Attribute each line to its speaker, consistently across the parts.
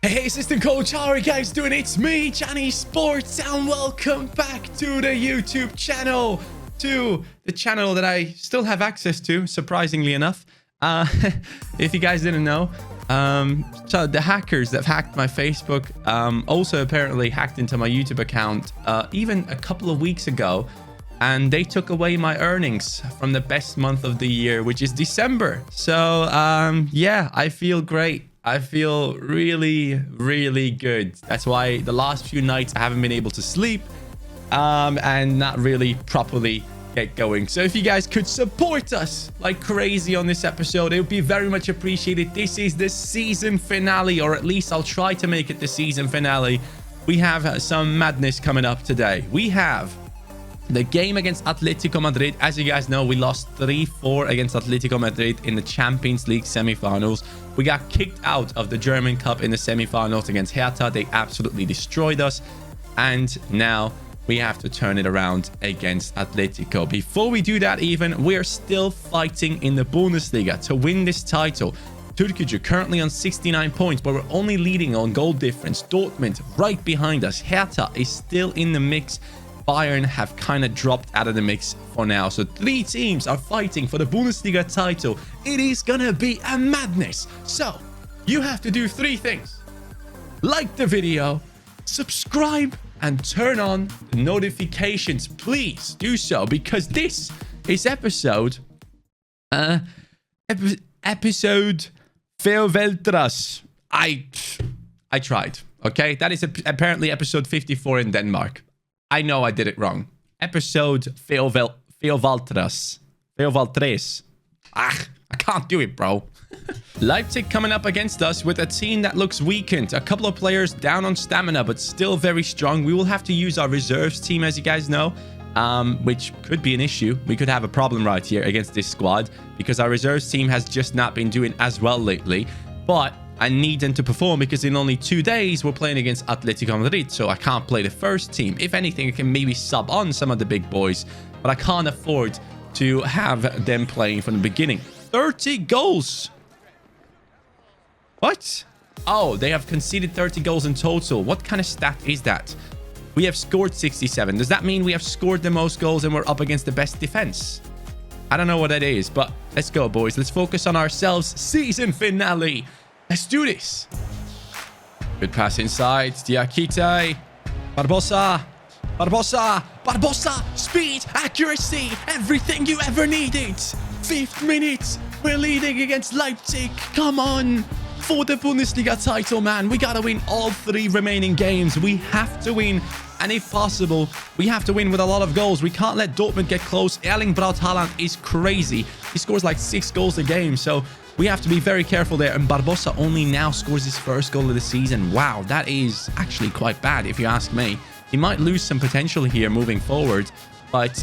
Speaker 1: Hey, assistant coach, how are you guys doing? It's me, Johnny Sports, and welcome back to the YouTube channel, to the channel that I still have access to, surprisingly enough. If you guys didn't know, so the hackers that hacked my Facebook also apparently hacked into my YouTube account even a couple of weeks ago, and they took away my earnings from the best month of the year, which is December. So yeah, I feel great. I feel really, really good. That's why the last few nights I haven't been able to sleep and not really properly get going. So if you guys could support us like crazy on this episode, it would be very much appreciated. This is the season finale, or at least I'll try to make it the season finale. We have some madness coming up today. We have the game against Atletico Madrid. As you guys know, we lost 3-4 against Atletico Madrid in the Champions League semi-finals. We got kicked out of the German Cup in the semi-finals against Hertha. They absolutely destroyed us. And now we have to turn it around against Atletico. Before we do that even, we're still fighting in the Bundesliga to win this title. Türkgücü currently on 69 points, but we're only leading on goal difference. Dortmund right behind us. Hertha is still in the mix. Bayern have kind of dropped out of the mix for now. So 3 teams are fighting for the Bundesliga title. It is gonna be a madness. So you have to do 3 things: like the video, subscribe, and turn on the notifications. Please do so, because this is episode Veltras. I tried. Okay, that is apparently episode 54 in Denmark. I know I did it wrong. Episode Feovaltres. I can't do it, bro. Leipzig coming up against us with a team that looks weakened. A couple of players down on stamina, but still very strong. We will have to use our reserves team, as you guys know, which could be an issue. We could have a problem right here against this squad, because our reserves team has just not been doing as well lately. But I need them to perform, because in only 2 days we're playing against Atletico Madrid, so I can't play the first team. If anything, I can maybe sub on some of the big boys, but I can't afford to have them playing from the beginning. 30 goals. What? Oh, they have conceded 30 goals in total. What kind of stat is that? We have scored 67. Does that mean we have scored the most goals and we're up against the best defense? I don't know what that is, but let's go, boys. Let's focus on ourselves. Season finale. Let's do this. Good pass inside. Diakite. Barbosa. Speed, accuracy, everything you ever needed. 5th minute. We're leading against Leipzig. Come on. For the Bundesliga title, man. We gotta win all 3 remaining games. We have to win. And if possible, we have to win with a lot of goals. We can't let Dortmund get close. Erling Braut Haaland is crazy. He scores like 6 goals a game. So we have to be very careful there. And Barbosa only now scores his first goal of the season. Wow, that is actually quite bad if you ask me. He might lose some potential here moving forward. But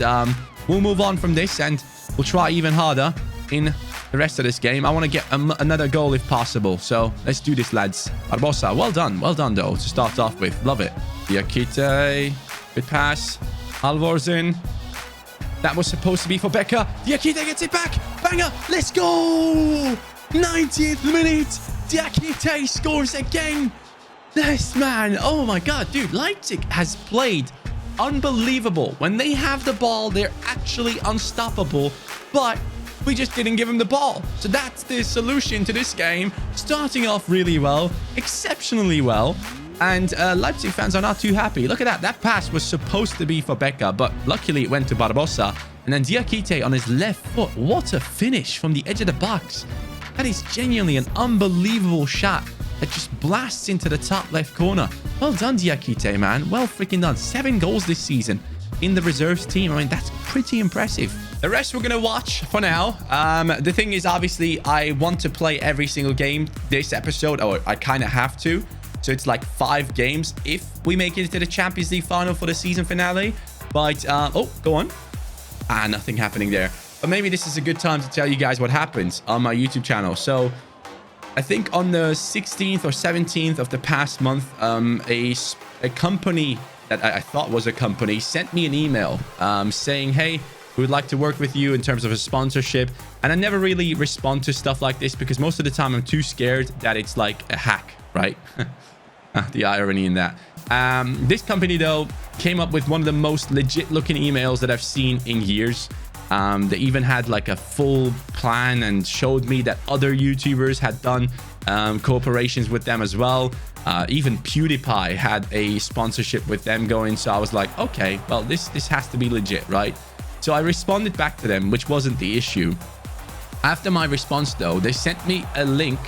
Speaker 1: we'll move on from this and we'll try even harder in the rest of this game. I want to get another goal if possible. So let's do this, lads. Barbosa, well done. Well done, though, to start off with. Love it. Diakite, good pass. Halvorsen. That was supposed to be for Becker. Diakite gets it back. Banger. Let's go. 90th minute. Diakite scores again. Yes, man. Oh, my God. Dude, Leipzig has played unbelievable. When they have the ball, they're actually unstoppable. But we just didn't give him the ball. So that's the solution to this game. Starting off really well. Exceptionally well. And Leipzig fans are not too happy. Look at that. That pass was supposed to be for Becker, but luckily it went to Barbosa. And then Diakite on his left foot. What a finish from the edge of the box. That is genuinely an unbelievable shot that just blasts into the top left corner. Well done, Diakite, man. Well freaking done. 7 goals this season in the reserves team. I mean, that's pretty impressive. The rest we're going to watch for now. The thing is, obviously, I want to play every single game this episode. Or I kind of have to. So it's like 5 games if we make it to the Champions League final for the season finale. But, oh, go on. Nothing happening there. But maybe this is a good time to tell you guys what happened on my YouTube channel. So I think on the 16th or 17th of the past month, a company that I thought was a company sent me an email saying, hey, We would like to work with you in terms of a sponsorship. And I never really respond to stuff like this because most of the time I'm too scared that it's like a hack, right? The irony in that. This company, though, came up with one of the most legit looking emails that I've seen in years. They even had like a full plan and showed me that other YouTubers had done cooperations with them as well. Even PewDiePie had a sponsorship with them going. So I was like, okay, well, this has to be legit, right? So I responded back to them, which wasn't the issue. After my response, though, they sent me a link.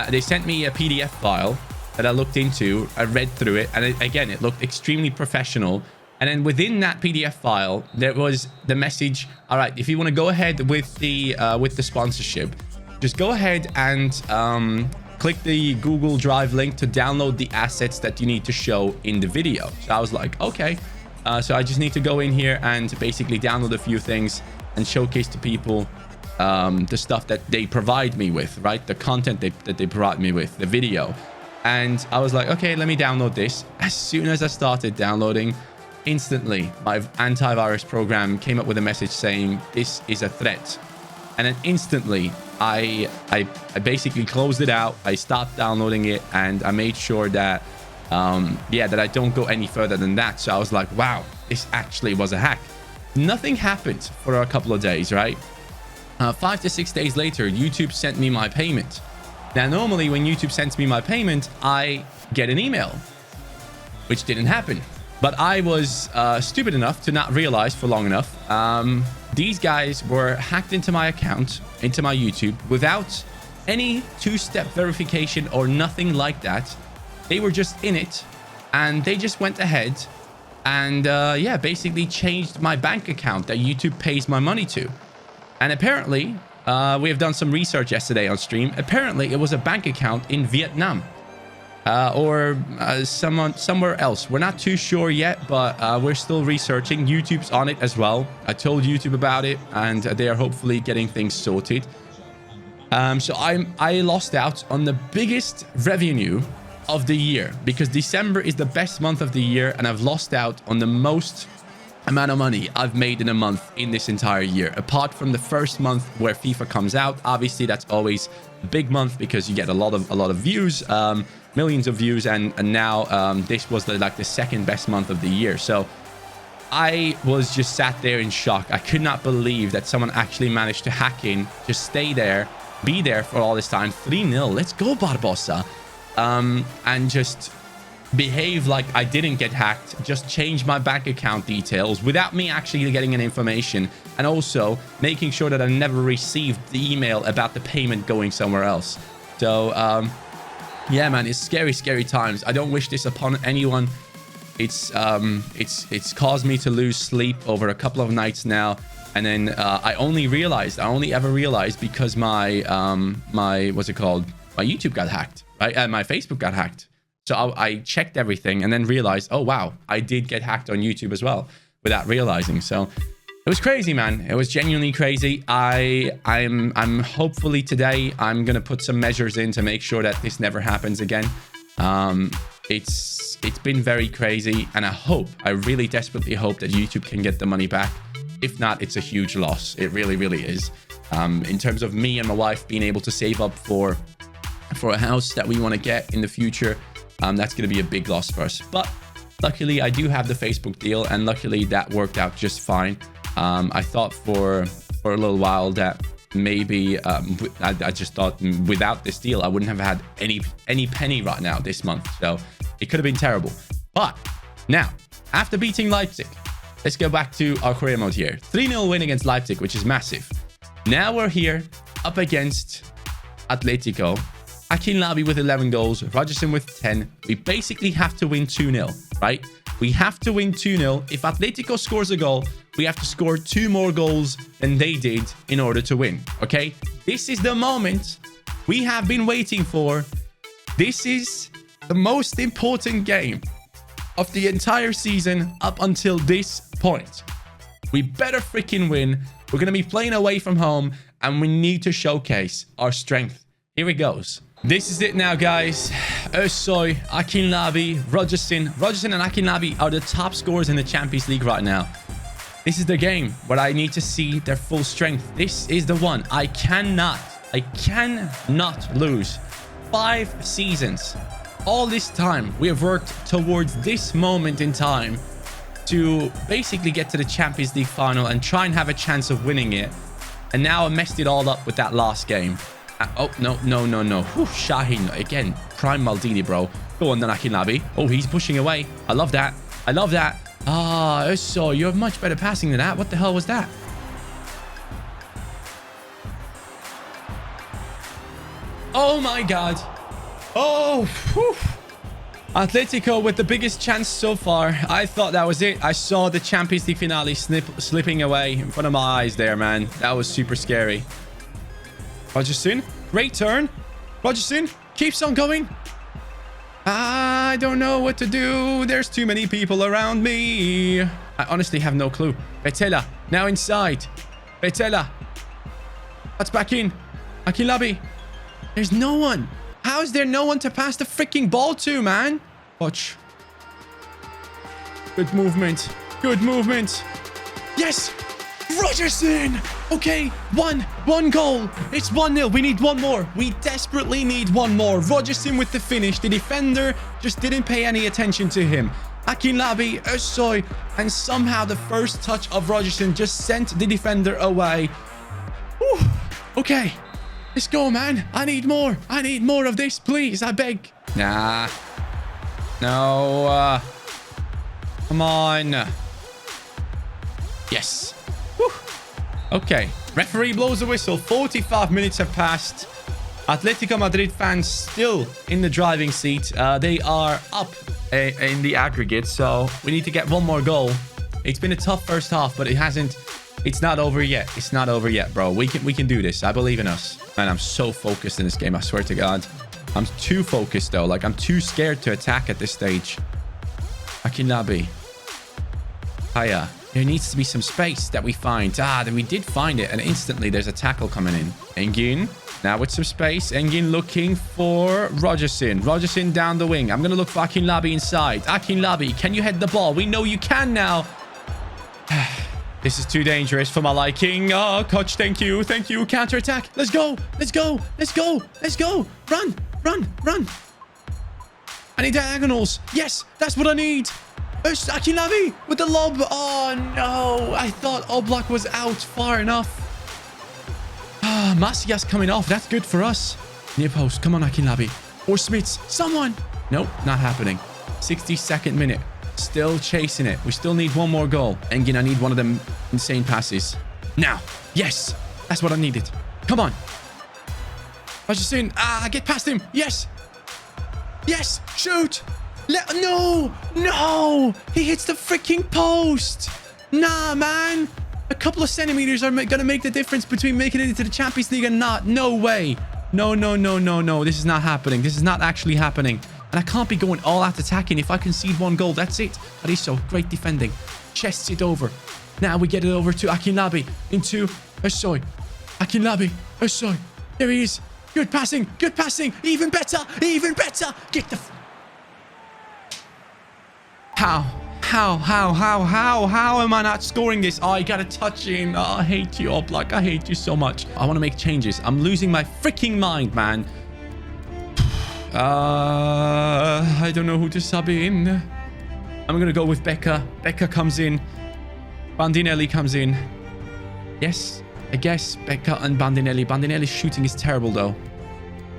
Speaker 1: They sent me a PDF file that I looked into. I read through it. And again, it looked extremely professional. And then within that PDF file, there was the message. All right, if you want to go ahead with the sponsorship, just go ahead and click the Google Drive link to download the assets that you need to show in the video. So I was like, okay. So I just need to go in here and basically download a few things and showcase to people the stuff that they provide me with, right? The content that they provide me with, the video. And I was like, okay, let me download this. As soon as I started downloading, instantly my antivirus program came up with a message saying this is a threat. And then instantly I basically closed it out. I stopped downloading it and I made sure that that I don't go any further than that. So I was like, wow, this actually was a hack. Nothing happened for a couple of days, right? 5 to 6 days later, YouTube sent me my payment. Now, normally when YouTube sends me my payment, I get an email, which didn't happen. But I was stupid enough to not realize for long enough. These guys were hacked into my account, into my YouTube, without any two-step verification or nothing like that. They were just in it, and they just went ahead and, basically changed my bank account that YouTube pays my money to. And apparently, we have done some research yesterday on stream. Apparently, it was a bank account in Vietnam. Or somewhere else. We're not too sure yet, but we're still researching. YouTube's on it as well. I told YouTube about it, and they are hopefully getting things sorted. So I lost out on the biggest revenue of the year because December is the best month of the year, and I've lost out on the most amount of money I've made in a month in this entire year. Apart from the first month where FIFA comes out, obviously that's always a big month because you get a lot of views. Millions of views, and now this was the second best month of the year. So I was just sat there in shock. I could not believe that someone actually managed to hack in, just stay there, be there for all this time. 3-0, let's go, Barbosa. And just behave like I didn't get hacked, just change my bank account details without me actually getting any information, and also making sure that I never received the email about the payment going somewhere else. So yeah, man, it's scary times. I don't wish this upon anyone. It's caused me to lose sleep over a couple of nights now. And then I only ever realized because my what's it called? My YouTube got hacked, right? My Facebook got hacked. So I checked everything and then realized, oh wow, I did get hacked on YouTube as well without realizing. So it was crazy, man. It was genuinely crazy. I'm hopefully today I'm gonna put some measures in to make sure that this never happens again. It's been very crazy, and I really desperately hope that YouTube can get the money back. If not, it's a huge loss. It really is. In terms of me and my wife being able to save up for a house that we want to get in the future, that's going to be a big loss for us. But luckily, I do have the Facebook deal, and luckily that worked out just fine. I thought for a little while that maybe I just thought without this deal, I wouldn't have had any penny right now this month. So it could have been terrible. But now, after beating Leipzig, let's go back to our career mode here. 3-0 win against Leipzig, which is massive. Now we're here up against Atletico. Akinlabi with 11 goals, Rogerson with 10. We basically have to win 2-0, right? We have to win 2-0. If Atletico scores a goal, we have to score 2 more goals than they did in order to win, okay? This is the moment we have been waiting for. This is the most important game of the entire season up until this point. We better freaking win. We're going to be playing away from home, and we need to showcase our strength. Here it goes. This is it now, guys. Özsoy, Akinlabi, Rogerson. Rogerson and Akinlabi are the top scorers in the Champions League right now. This is the game where I need to see their full strength. This is the one. I cannot lose. 5 seasons. All this time, we have worked towards this moment in time to basically get to the Champions League final and try and have a chance of winning it. And now I messed it all up with that last game. Oh, no. Whew, Shaheen, again, prime Maldini, bro. Go on then, Akinlabi. Oh, he's pushing away. I love that. Ah, so you have much better passing than that. What the hell was that? Oh my god. Oh, whew. Atletico with the biggest chance so far. I thought that was it. I saw the Champions League finale slipping away in front of my eyes there, man. That was super scary. Rogerson, great turn. Rogerson keeps on going. I don't know what to do. There's too many people around me. I honestly have no clue. Betela, now inside. Betela. That's back in. Akinlabi. There's no one. How is there no one to pass the freaking ball to, man? Watch. Good movement. Good movement. Yes. Rogerson. Okay. One goal. It's 1-0. We need one more. We desperately need one more. Rogerson with the finish. The defender just didn't pay any attention to him. Akinlabi, Özsoy, and somehow the first touch of Rogerson just sent the defender away. Whew. Okay. Let's go, man. I need more. I need more of this, please. I beg. Nah. No. Come on. Yes. Whew. Okay. Referee blows the whistle. 45 minutes have passed. Atletico Madrid fans still in the driving seat. They are up in the aggregate, so we need to get one more goal. It's been a tough first half, but it's not over yet. It's not over yet, bro. We can do this. I believe in us. Man, I'm so focused in this game. I swear to God. I'm too focused, though. Like, I'm too scared to attack at this stage. Akinlabi. Hiya. There needs to be some space that we find. Then we did find it. And instantly, there's a tackle coming in. Engin. Now with some space. Engin looking for Rogerson. Rogerson down the wing. I'm going to look for Akinlabi inside. Akinlabi, can you head the ball? We know you can now. This is too dangerous for my liking. Oh, coach, thank you. Thank you. Counter-attack. Let's go. Let's go. Let's go. Let's go. Run. Run. Run. I need diagonals. Yes, that's what I need. Akinlabi with the lob. Oh, no. I thought Oblak was out far enough. Macias coming off. That's good for us. Near post. Come on, Akinlabi. Or Smits. Someone. Nope, not happening. 62nd minute. Still chasing it. We still need one more goal. Engin, I need one of them insane passes. Now. Yes. That's what I needed. Come on. Rogerson. Get past him. Yes. Yes. Shoot. No. No. He hits the freaking post. Nah, man. A couple of centimeters are going to make the difference between making it into the Champions League and not. No way. No. This is not happening. This is not actually happening. And I can't be going all out attacking. If I concede one goal, that's it. Ariso, great defending. Chests it over. Now we get it over to Akinlabi. Into Özsoy. Akinlabi. Özsoy. There he is. Good passing. Good passing. Even better. Even better. Get the... How am I not scoring this? Oh, I got a touch in. Oh, I hate you, Oblak. I hate you so much. I want to make changes. I'm losing my freaking mind, man. I don't know who to sub in. I'm going to go with Becca. Becca comes in. Bandinelli comes in. Yes, I guess Becca and Bandinelli. Bandinelli's shooting is terrible, though.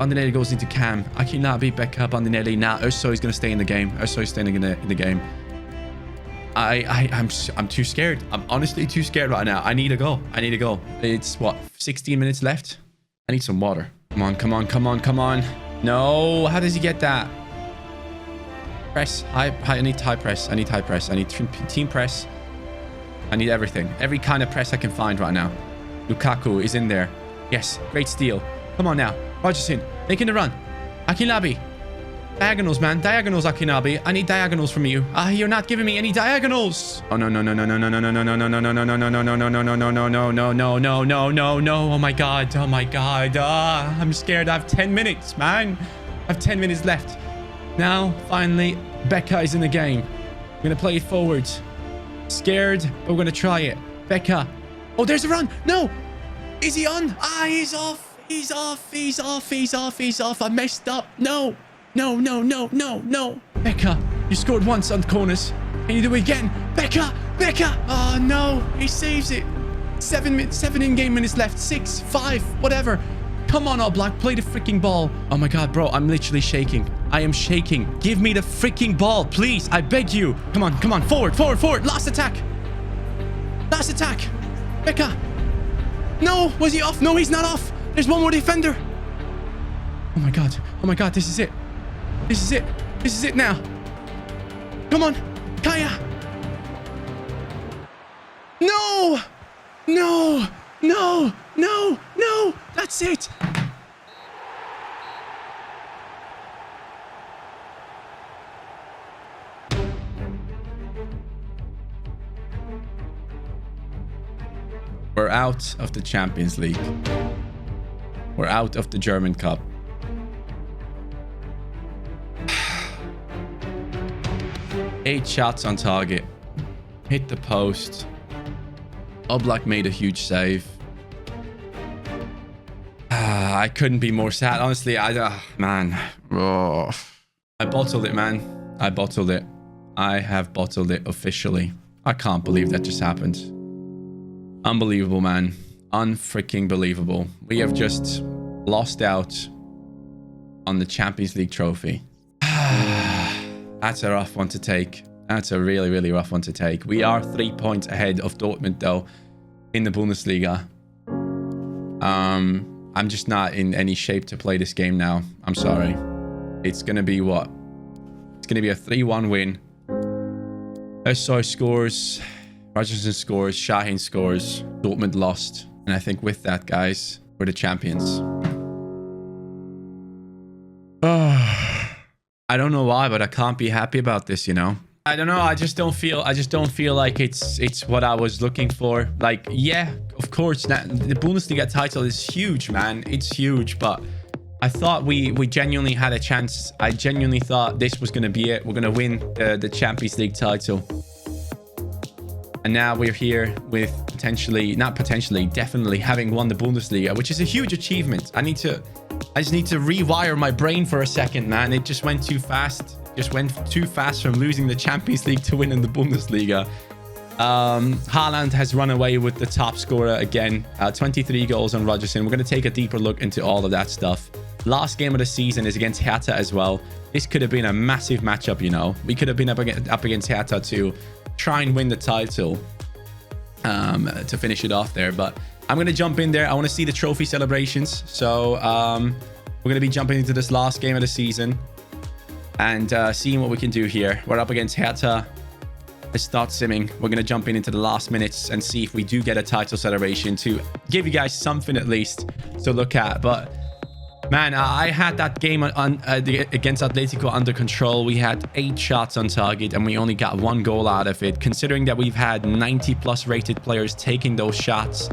Speaker 1: Bandinelli goes into Cam. Akinlabi, Becca, Bandinelli. Now Özsoy is going to stay in the game. Özsoy is staying in the game. I'm too scared. I'm honestly too scared right now. I need a goal. I need a goal. It's, what, 16 minutes left? I need some water. Come on, come on, come on, come on. No, how does he get that? Press. I need high press. I need high press. I need team press. I need everything. Every kind of press I can find right now. Lukaku is in there. Yes, great steal. Come on now. Rogerson, making the run. Akinlabi. Diagonals, man. Diagonals, Akinlabi. I need diagonals from you. You're not giving me any diagonals. Oh, no. Oh, my God. Oh, my God. I'm scared. I have 10 minutes, man. I have 10 minutes left. Now, finally, Becca is in the game. I'm going to play it forwards. Scared, but we're going to try it. Becca. Oh, there's a run. No. Is he on? Ah, he's off. He's off. He's off. He's off. He's off. I messed up. No. No, no, no, no, no. Becca, you scored once on corners. Can you do it again? Becca. Becca. Oh, no. He saves it. 7 in-game minutes left. 6, 5, whatever. Come on, All Black. Play the freaking ball. Oh, my God, bro. I'm literally shaking. I am shaking. Give me the freaking ball, please. I beg you. Come on. Come on. Forward. Forward. Forward. Last attack. Last attack. Becca. No. Was he off? No, he's not off. There's one more defender. Oh, my God. Oh, my God. This is it. This is it. This is it now. Come on. Kaya. No. No. No. No. No. That's it. We're out of the Champions League. We're out of the German Cup. Eight shots on target. Hit the post. Oblak made a huge save. I couldn't be more sad. Honestly, man. Oh. I bottled it, man. I bottled it. I have bottled it officially. I can't believe that just happened. Unbelievable, man. Unfreaking believable. We have just lost out on the Champions League trophy. That's a rough one to take. That's a really, really rough one to take. We are 3 points ahead of Dortmund, though, in the Bundesliga. I'm just not in any shape to play this game now. I'm sorry. It's going to be what? It's going to be a 3-1 win. Özsoy scores. Rogerson scores. Şahin scores. Dortmund lost. And I think with that, guys, we're the champions. I don't know why, but I can't be happy about this, you know? I don't know. I just don't feel like it's what I was looking for. Like, yeah, of course, the Bundesliga title is huge, man. It's huge, but I thought we genuinely had a chance. I genuinely thought this was going to be it. We're going to win the Champions League title. And now we're here with definitely having won the Bundesliga, which is a huge achievement. I just need to rewire my brain for a second, man. It just went too fast. Just went too fast from losing the Champions League to winning the Bundesliga. Haaland has run away with the top scorer again. 23 goals on Rogerson. We're going to take a deeper look into all of that stuff. Last game of the season is against Hertha as well. This could have been a massive matchup, you know. We could have been up against Hertha to try and win the title to finish it off there. But I'm going to jump in there. I want to see the trophy celebrations. So we're going to be jumping into this last game of the season and seeing what we can do here. We're up against Hertha. Let's start simming. We're going to jump into the last minutes and see if we do get a title celebration to give you guys something at least to look at. But man, I had that game against Atletico under control. We had 8 shots on target and we only got 1 goal out of it. Considering that we've had 90+ rated players taking those shots,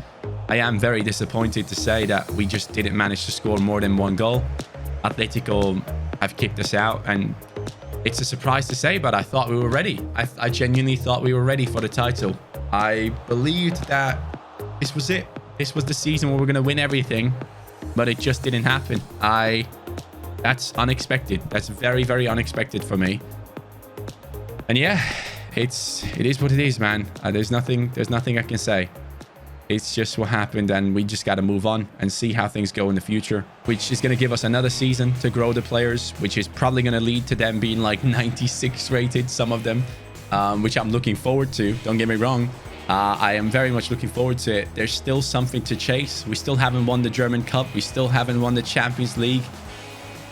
Speaker 1: I am very disappointed to say that we just didn't manage to score more than 1 goal. Atletico have kicked us out, and it's a surprise to say, but I thought we were ready. I genuinely thought we were ready for the title. I believed that this was it. This was the season where we're going to win everything, but it just didn't happen. That's unexpected. That's very, very unexpected for me. And yeah, it is what it is, man. There's nothing I can say. It's just what happened, and we just got to move on and see how things go in the future, which is going to give us another season to grow the players, which is probably going to lead to them being like 96 rated, some of them, which I'm looking forward to. Don't get me wrong. I am very much looking forward to it. There's still something to chase. We still haven't won the German Cup. We still haven't won the Champions League.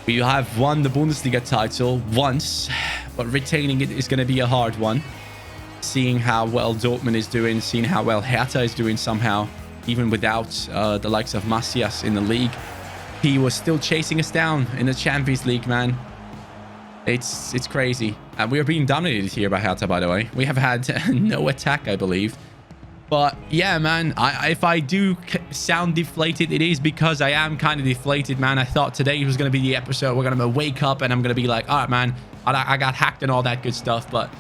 Speaker 1: We have won the Bundesliga title once, but retaining it is going to be a hard one. Seeing how well Dortmund is doing, seeing how well Hertha is doing somehow, even without the likes of Macias in the league. He was still chasing us down in the Champions League, man. It's crazy. And we are being dominated here by Hertha, by the way. We have had no attack, I believe. But yeah, man, if I do sound deflated, it is because I am kind of deflated, man. I thought today was going to be the episode. We're going to wake up and I'm going to be like, all right, man, I got hacked and all that good stuff. But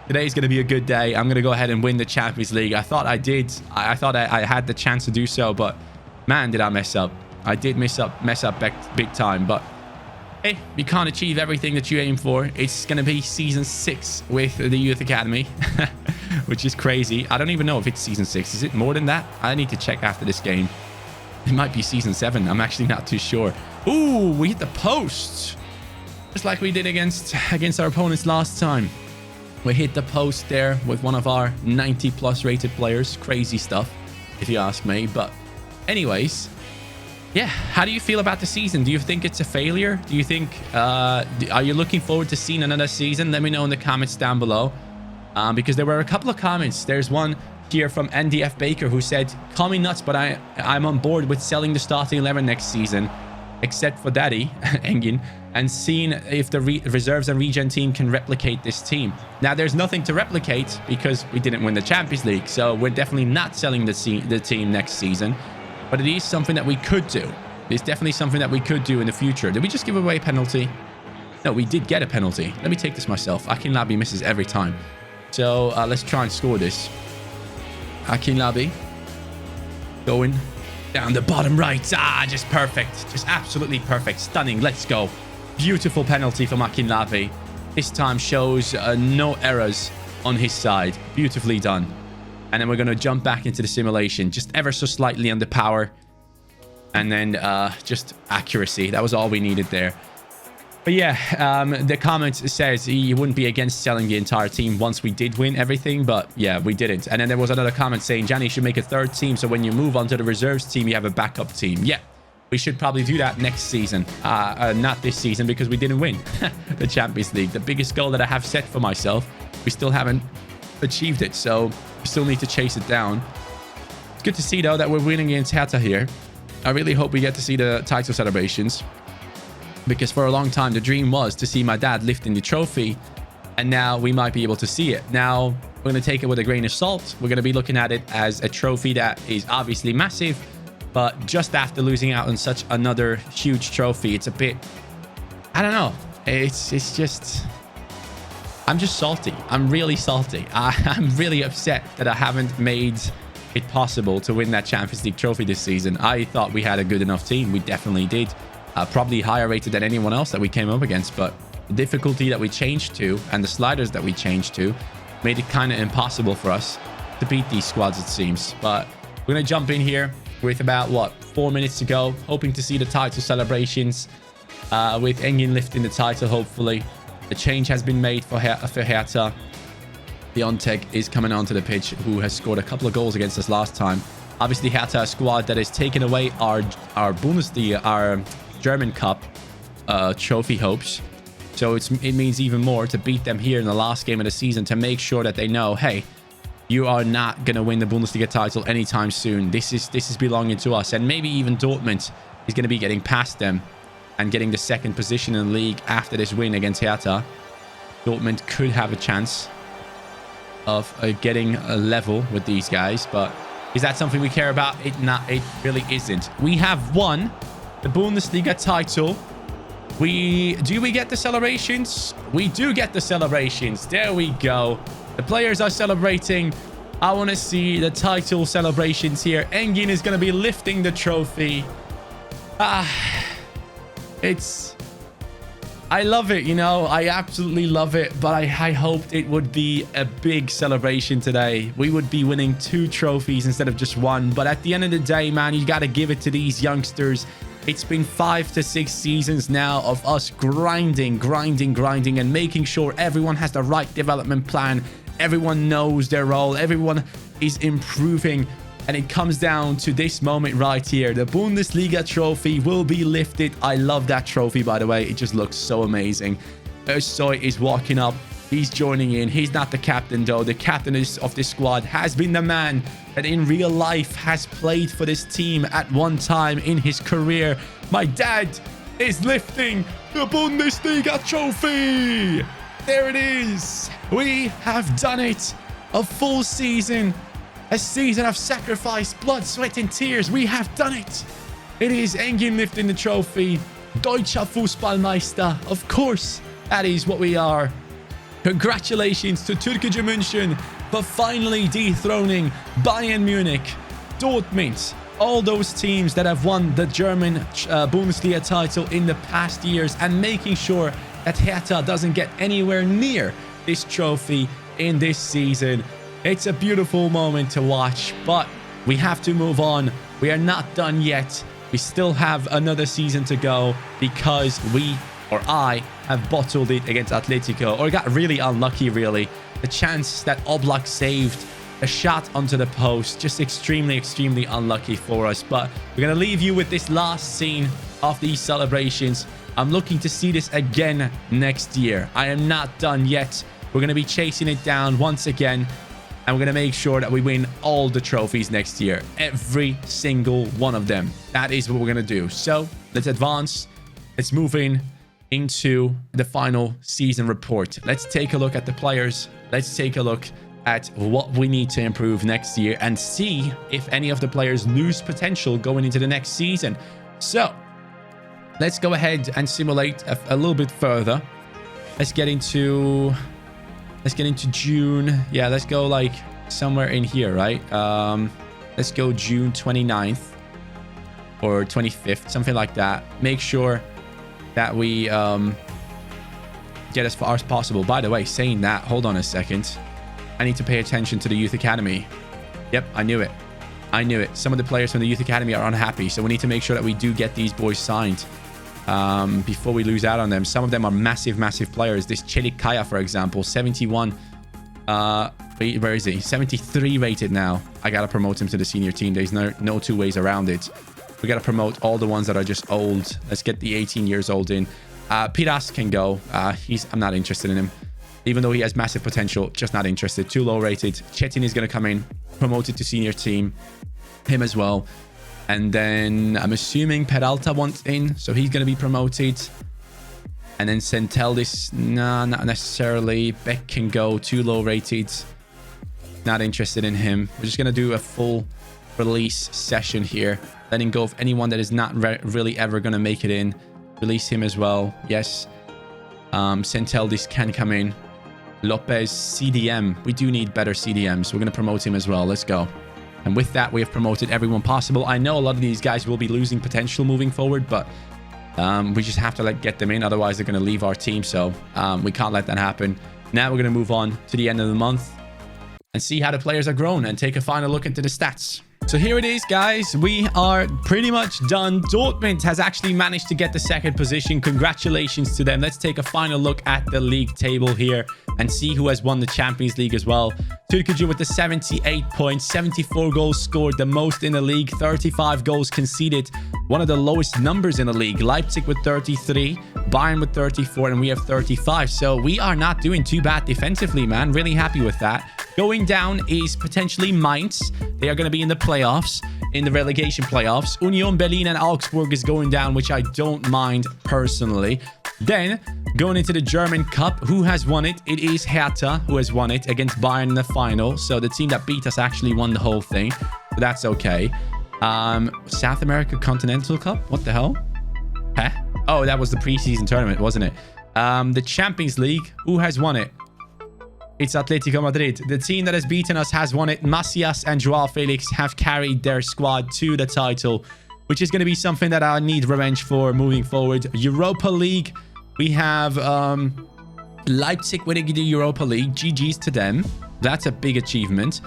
Speaker 1: Today's going to be a good day. I'm going to go ahead and win the Champions League. I thought I did. I thought I had the chance to do so, but man, did I mess up. I did mess up big time, but hey, you can't achieve everything that you aim for. It's going to be season 6 with the Youth Academy, which is crazy. I don't even know if it's season 6. Is it more than that? I need to check after this game. It might be season 7. I'm actually not too sure. Ooh, we hit the post. Just like we did against our opponents last time. We hit the post there with one of our 90+ rated players. Crazy stuff, if you ask me. But anyways, yeah, how do you feel about the season? Do you think it's a failure? Do you think, are you looking forward to seeing another season? Let me know in the comments down below. Because there were a couple of comments. There's one here from NDF Baker who said, call me nuts, but I'm on board with selling the starting 11 next season, except for Daddy, Engin, and seeing if the reserves and regen team can replicate this team. Now, there's nothing to replicate because we didn't win the Champions League, so we're definitely not selling the team next season, but it is something that we could do. It's definitely something that we could do in the future. Did we just give away a penalty? No, we did get a penalty. Let me take this myself. Akinlabi misses every time. So let's try and score this. Akinlabi going down the bottom right. Just perfect. Just absolutely perfect. Stunning. Let's go. Beautiful penalty from Akinlabi. This time shows no errors on his side. Beautifully done. And then we're going to jump back into the simulation. Just ever so slightly under power. And then just accuracy. That was all we needed there. But yeah, the comment says he wouldn't be against selling the entire team once we did win everything. But yeah, we didn't. And then there was another comment saying, Johnny, you should make a third team. So when you move on to the reserves team, you have a backup team. Yeah, we should probably do that next season. Not this season because we didn't win the Champions League. The biggest goal that I have set for myself. We still haven't achieved it. So we still need to chase it down. It's good to see, though, that we're winning against Hertha here. I really hope we get to see the title celebrations. Because for a long time, the dream was to see my dad lifting the trophy. And now we might be able to see it. Now, we're going to take it with a grain of salt. We're going to be looking at it as a trophy that is obviously massive. But just after losing out on such another huge trophy, it's a bit... I don't know. It's just... I'm just salty. I'm really salty. I'm really upset that I haven't made it possible to win that Champions League trophy this season. I thought we had a good enough team. We definitely did. Probably higher rated than anyone else that we came up against, but the difficulty that we changed to and the sliders that we changed to made it kind of impossible for us to beat these squads, it seems. But we're going to jump in here with about, 4 minutes to go, hoping to see the title celebrations with Engin lifting the title, hopefully. The change has been made for Hertha. Leonteg is coming onto the pitch, who has scored a couple of goals against us last time. Obviously, Hertha, a squad that has taken away our Bundesliga, our German Cup trophy hopes. So it means even more to beat them here in the last game of the season to make sure that they know, hey, you are not going to win the Bundesliga title anytime soon. This is belonging to us. And maybe even Dortmund is going to be getting past them and getting the second position in the league after this win against Hertha. Dortmund could have a chance of getting a level with these guys, but is that something we care about? It really isn't. We have won the Bundesliga title. Do we get the celebrations? We do get the celebrations. There we go. The players are celebrating. I want to see the title celebrations here. Engin is going to be lifting the trophy. I love it, you know. I absolutely love it, but I hoped it would be a big celebration today. We would be winning 2 trophies instead of just 1. But at the end of the day, man, you got to give it to these youngsters. It's been 5 to 6 seasons now of us grinding and making sure everyone has the right development plan. Everyone knows their role. Everyone is improving. And it comes down to this moment right here. The Bundesliga trophy will be lifted. I love that trophy, by the way. It just looks so amazing. Özsoy is walking up. He's joining in. He's not the captain, though. The captain of this squad has been the man that in real life has played for this team at one time in his career. My dad is lifting the Bundesliga trophy. There it is. We have done it. A full season. A season of sacrifice, blood, sweat, and tears. We have done it. It is Engin lifting the trophy. Deutscher Fußballmeister. Of course, that is what we are. Congratulations to Türkiye München for finally dethroning Bayern Munich, Dortmund, all those teams that have won the German Bundesliga title in the past years, and making sure that Hertha doesn't get anywhere near this trophy in this season. It's a beautiful moment to watch, but we have to move on. We are not done yet. We still have another season to go because I have bottled it against Atletico, or got really unlucky, really. The chance that Oblak saved a shot onto the post, just extremely unlucky for us. But we're going to leave you with this last scene of these celebrations. I'm looking to see this again next year. I am not done yet. We're going to be chasing it down once again, and we're going to make sure that we win all the trophies next year. Every single one of them. That is what we're going to do. So let's advance. Let's move into the final season report. Let's take a look at the players. Let's take a look at what we need to improve next year and see if any of the players lose potential going into the next season. So let's go ahead and simulate a little bit further. Let's get into June. Yeah, let's go like somewhere in here, right? Let's go June 29th or 25th, something like that. Make sure that we get as far as possible. By the way, saying that, hold on a second. I need to pay attention to the Youth Academy. Yep, I knew it. Some of the players from the Youth Academy are unhappy, so we need to make sure that we do get these boys signed before we lose out on them. Some of them are massive players. This Çelik Kaya, for example, 71. Where is he? 73 rated now. I gotta promote him to the senior team. There's no two ways around it. We gotta promote all the ones that are just old. Let's get the 18 years old in. Piras can go. I'm not interested in him. Even though he has massive potential, just not interested. Too low rated. Chetin is going to come in, promoted to senior team. Him as well. And then I'm assuming Peralta wants in, so he's going to be promoted. And then Centeldis, nah, not necessarily. Beck can go, too low rated. Not interested in him. We're just going to do a full release session here. Letting go of anyone that is not really ever going to make it in. Release him as well. Yes. Centeldis can come in. Lopez, CDM. We do need better CDMs. We're going to promote him as well. Let's go. And with that, we have promoted everyone possible. I know a lot of these guys will be losing potential moving forward, but we just have to get them in. Otherwise, they're going to leave our team. So we can't let that happen. Now we're going to move on to the end of the month and see how the players are grown and take a final look into the stats. So here it is, guys. We are pretty much done. Dortmund has actually managed to get the second position. Congratulations to them. Let's take a final look at the league table here and see who has won the Champions League as well. Türkiye with the 78 points, 74 goals scored, the most in the league, 35 goals conceded, one of the lowest numbers in the league. Leipzig with 33, Bayern with 34, and we have 35. So we are not doing too bad defensively, man. Really happy with that. Going down is potentially Mainz. They are going to be in the playoffs, in the relegation playoffs. Union Berlin and Augsburg is going down, which I don't mind personally. Then, going into the German Cup, who has won it? It is Hertha who has won it against Bayern in the final. So the team that beat us actually won the whole thing. So that's okay. South America Continental Cup? What the hell? Huh? Oh, that was the preseason tournament, wasn't it? The Champions League, who has won it? It's Atletico Madrid. The team that has beaten us has won it. Macias and Joao Felix have carried their squad to the title, which is going to be something that I need revenge for moving forward. Europa League, we have Leipzig winning the Europa League. GG's to them. That's a big achievement.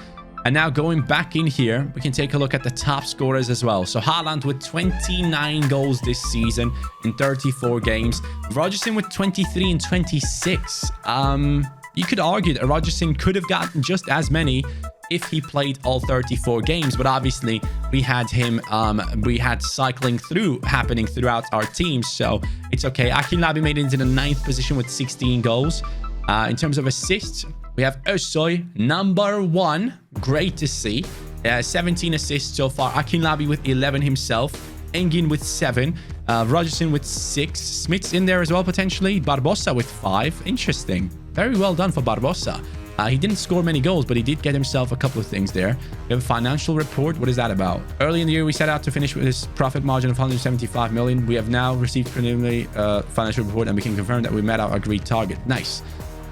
Speaker 1: And now going back in here, we can take a look at the top scorers as well. So Haaland with 29 goals this season in 34 games. Rogerson with 23 and 26. You could argue that Rogerson could have gotten just as many if he played all 34 games, but obviously we had him, we had cycling through happening throughout our team, so it's okay. Akinlabi made it into the 9th position with 16 goals. In terms of assists, we have Özsoy, number 1. Great to see. 17 assists so far. Akinlabi with 11 himself. Engin with 7. Rogerson with 6. Smith's in there as well, potentially. Barbosa with 5. Interesting. Very well done for Barbosa. He didn't score many goals, but he did get himself a couple of things there. We have a financial report. What is that about? Early in the year, we set out to finish with this profit margin of 175 million. We have now received preliminary financial report, and we can confirm that we met our agreed target. Nice.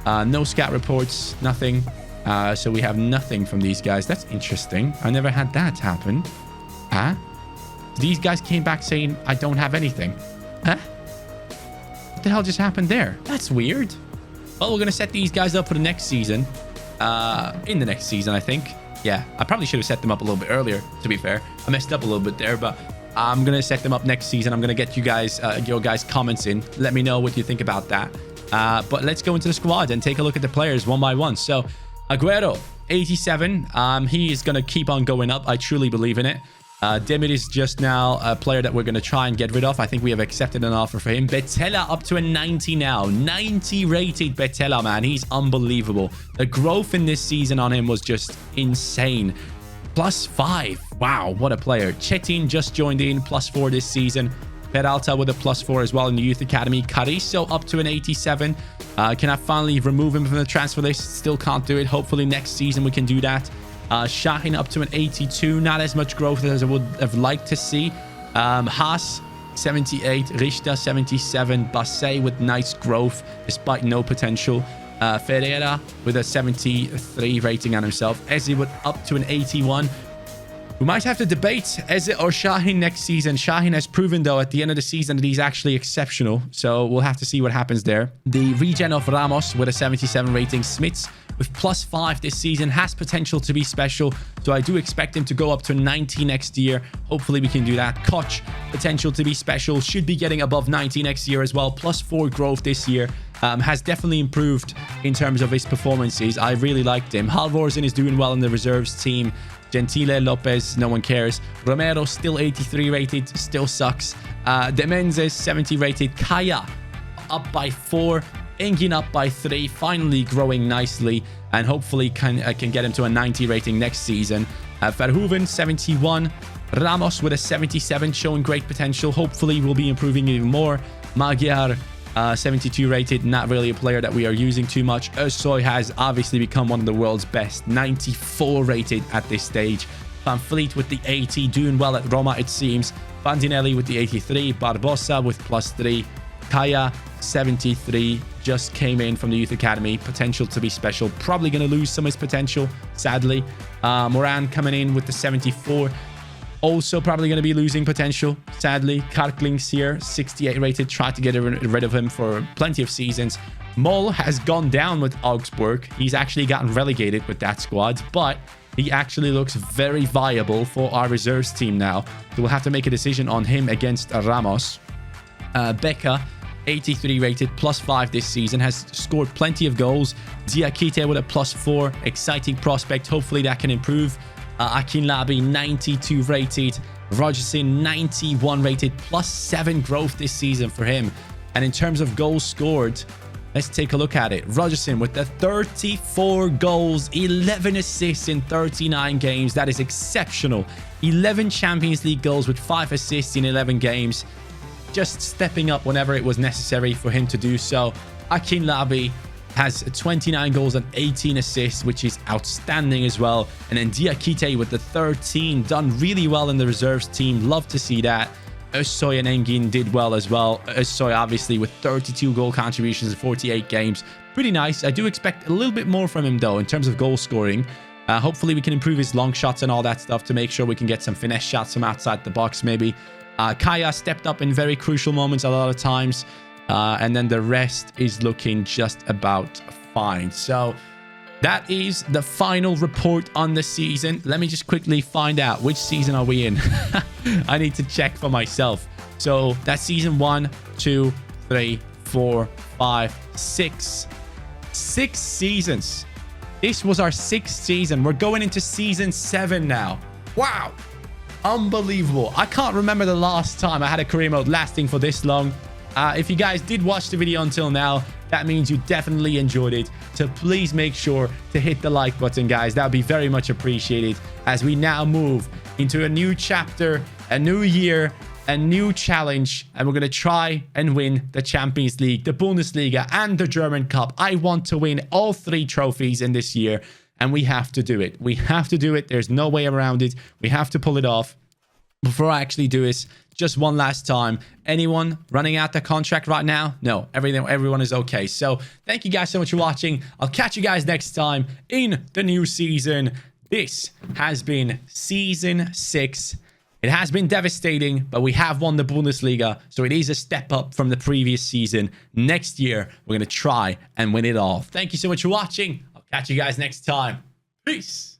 Speaker 1: No scout reports, nothing. So we have nothing from these guys. That's interesting. I never had that happen. Huh? These guys came back saying, I don't have anything. Huh? What the hell just happened there? That's weird. Well, we're going to set these guys up for the next season. In the next season, I think. Yeah, I probably should have set them up a little bit earlier, to be fair. I messed up a little bit there, but I'm going to set them up next season. I'm going to get you guys, your guys' comments in. Let me know what you think about that. But let's go into the squad and take a look at the players one by one. So, Aguero, 87. He is going to keep on going up. I truly believe in it. Demir is just now a player that we're going to try and get rid of. I think we have accepted an offer for him. Betella up to a 90 now. 90 rated Betella, man. He's unbelievable. The growth in this season on him was just insane. +5. Wow, what a player. Chetin just joined in. +4 this season. Peralta with a +4 as well in the youth academy. Carrizo up to an 87. Can I finally remove him from the transfer list? Still can't do it. Hopefully next season we can do that. Shahin up to an 82. Not as much growth as I would have liked to see. Haas, 78. Richter, 77. Bassey with nice growth despite no potential. Ferreira with a 73 rating on himself. Eze with up to an 81. We might have to debate Eze or Shahin next season. Shahin has proven, though, at the end of the season that he's actually exceptional. So we'll have to see what happens there. The regen of Ramos with a 77 rating. Smits with +5 this season has potential to be special. So I do expect him to go up to 90 next year. Hopefully we can do that. Koch, potential to be special. Should be getting above 90 next year as well. +4 growth this year. Has definitely improved in terms of his performances. I really liked him. Halvorsen is doing well in the reserves team. Gentile, Lopez, no one cares. Romero, still 83 rated, still sucks. De Menezes, 70 rated. Kaya, up by 4. Engin up by 3. Finally growing nicely. And hopefully can get him to a 90 rating next season. Verhoeven, 71. Ramos with a 77, showing great potential. Hopefully we'll be improving even more. Magyar, 72 rated, not really a player that we are using too much. Özsoy has obviously become one of the world's best, 94 rated at this stage. Van Fleet with the 80, doing well at Roma it seems. Bandinelli with the 83, Barbosa with +3, Kaya 73, just came in from the youth academy, potential to be special, probably going to lose some of his potential, sadly. Moran coming in with the 74. Also probably going to be losing potential, sadly. Karklings here, 68 rated. Tried to get rid of him for plenty of seasons. Moll has gone down with Augsburg. He's actually gotten relegated with that squad, but he actually looks very viable for our reserves team now. So we'll have to make a decision on him against Ramos. Becca, 83 rated, +5 this season, has scored plenty of goals. Diakite with a +4, exciting prospect. Hopefully that can improve. Akinlabi, 92 rated. Rogerson, 91 rated, +7 growth this season for him. And in terms of goals scored, let's take a look at it. Rogerson with the 34 goals, 11 assists in 39 games. That is exceptional. 11 Champions League goals with 5 assists in 11 games. Just stepping up whenever it was necessary for him to do so. Akinlabi has 29 goals and 18 assists, which is outstanding as well. And then Diakite with the 13, done really well in the reserves team. Love to see that. Özsoy and Engin did well as well. Özsoy obviously with 32 goal contributions in 48 games. Pretty nice. I do expect a little bit more from him though in terms of goal scoring. Hopefully we can improve his long shots and all that stuff to make sure we can get some finesse shots from outside the box maybe. Kaya stepped up in very crucial moments a lot of times. And then the rest is looking just about fine. So that is the final report on the season. Let me just quickly find out which season are we in. I need to check for myself. So that's season 1, 2, 3, 4, 5, 6. 6 seasons. This was our 6th season. We're going into season 7 now. Wow. Unbelievable. I can't remember the last time I had a career mode lasting for this long. If you guys did watch the video until now, that means you definitely enjoyed it. So please make sure to hit the like button, guys. That would be very much appreciated as we now move into a new chapter, a new year, a new challenge. And we're going to try and win the Champions League, the Bundesliga, and the German Cup. I want to win all 3 trophies in this year. And we have to do it. We have to do it. There's no way around it. We have to pull it off. before I actually do this, just one last time. Anyone running out their contract right now? No, everyone is okay. So thank you guys so much for watching. I'll catch you guys next time in the new season. This has been Season 6. It has been devastating, but we have won the Bundesliga, so it is a step up from the previous season. Next year, we're going to try and win it all. Thank you so much for watching. I'll catch you guys next time. Peace.